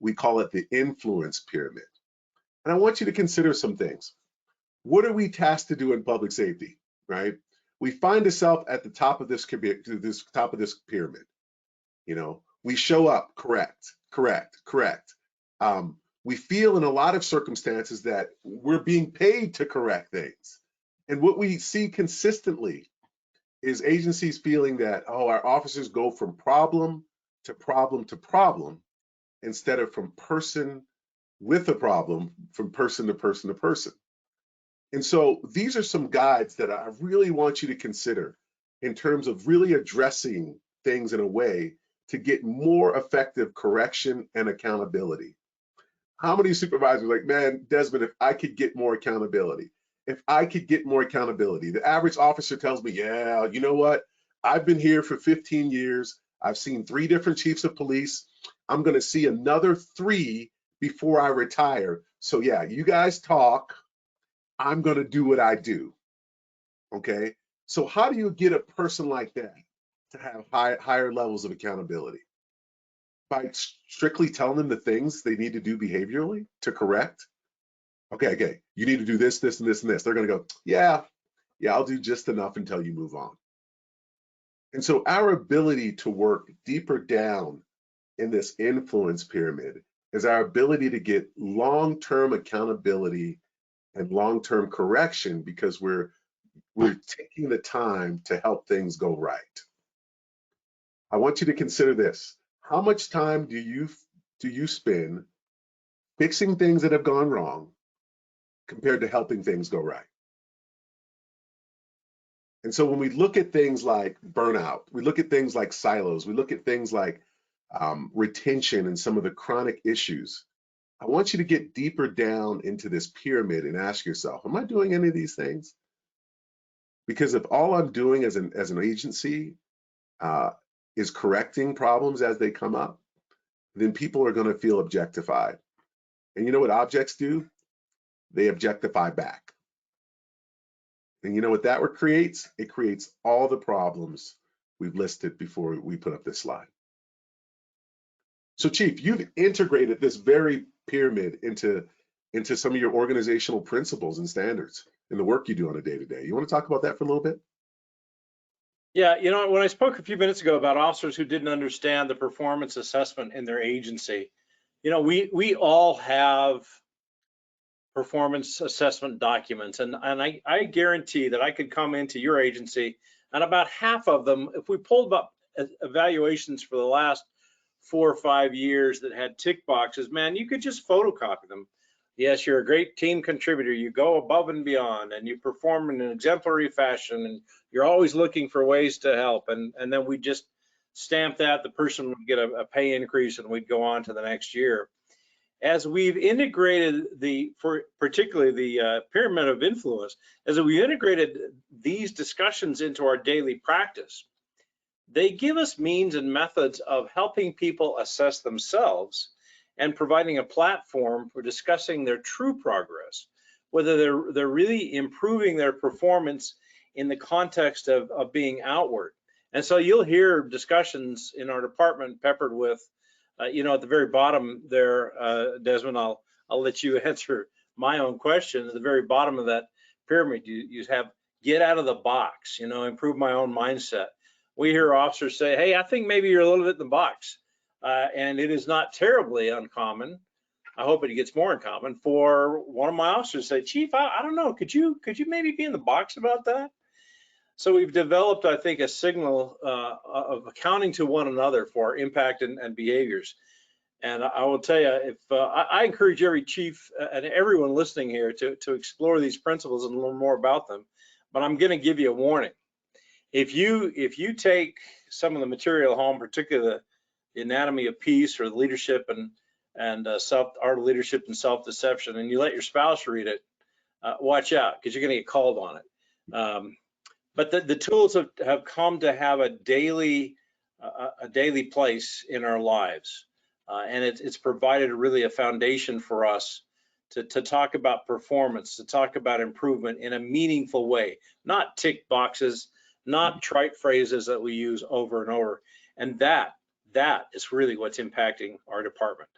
We call it the influence pyramid. And I want you to consider some things. What are we tasked to do in public safety, right? We find ourselves at the top of this pyramid. You know, we show up, correct. We feel in a lot of circumstances that we're being paid to correct things. And what we see consistently is agencies feeling that, oh, our officers go from problem to problem to problem instead of from person with a problem, from person to person to person. And so these are some guides that I really want you to consider in terms of really addressing things in a way to get more effective correction and accountability. How many supervisors are like, man, Desmond, if I could get more accountability, if I could get more accountability. The average officer tells me, yeah, you know what? I've been here for 15 years. I've seen 3 different chiefs of police. I'm going to see another 3 before I retire. So yeah, you guys talk. I'm going to do what I do. Okay. So how do you get a person like that to have higher levels of accountability? By strictly telling them the things they need to do behaviorally to correct. Okay, you need to do this, this, and this, and this. They're going to go, yeah, I'll do just enough until you move on. And so our ability to work deeper down in this influence pyramid is our ability to get long-term accountability and long-term correction because we're taking the time to help things go right. I want you to consider this. How much time do you spend fixing things that have gone wrong compared to helping things go right? And so when we look at things like burnout, we look at things like silos, we look at things like retention and some of the chronic issues, I want you to get deeper down into this pyramid and ask yourself, am I doing any of these things? Because if all I'm doing as an agency is correcting problems as they come up, then people are going to feel objectified. And you know what objects do? They objectify back. And you know what that creates? It creates all the problems we've listed before we put up this slide. So Chief, you've integrated this very pyramid into some of your organizational principles and standards in the work you do on a day-to-day. You want to talk about that for a little bit? Yeah, you know, when I spoke a few minutes ago about officers who didn't understand the performance assessment in their agency, you know, we all have performance assessment documents, and I guarantee that I could come into your agency and about half of them, if we pulled up evaluations for the last 4 or 5 years that had tick boxes, man, you could just photocopy them. Yes, you're a great team contributor. You go above and beyond, and you perform in an exemplary fashion, and you're always looking for ways to help. And then we just stamp that. The person would get a pay increase, and we'd go on to the next year. As we've integrated particularly the pyramid of influence, as we integrated these discussions into our daily practice, they give us means and methods of helping people assess themselves and providing a platform for discussing their true progress, whether they're really improving their performance in the context of being outward. And so you'll hear discussions in our department peppered with, you know, at the very bottom there, Desmond, I'll let you answer my own question. At the very bottom of that pyramid, you have get out of the box, you know, improve my own mindset. We hear officers say, hey, I think maybe you're a little bit in the box. And it is not terribly uncommon. I hope it gets more uncommon for one of my officers to say, Chief, I don't know, could you maybe be in the box about that? So we've developed, I think, a signal of accounting to one another for our impact and behaviors. And I will tell you, if I encourage every chief and everyone listening here to explore these principles and learn more about them. But I'm going to give you a warning. If you take some of the material home, particularly the anatomy of peace or the leadership and art of leadership and self-deception, and you let your spouse read it, watch out, because you're going to get called on it. But the tools have come to have a daily place in our lives, and it's provided really a foundation for us to talk about performance, to talk about improvement in a meaningful way, not tick boxes, not trite phrases that we use over and over. And that is really what's impacting our department.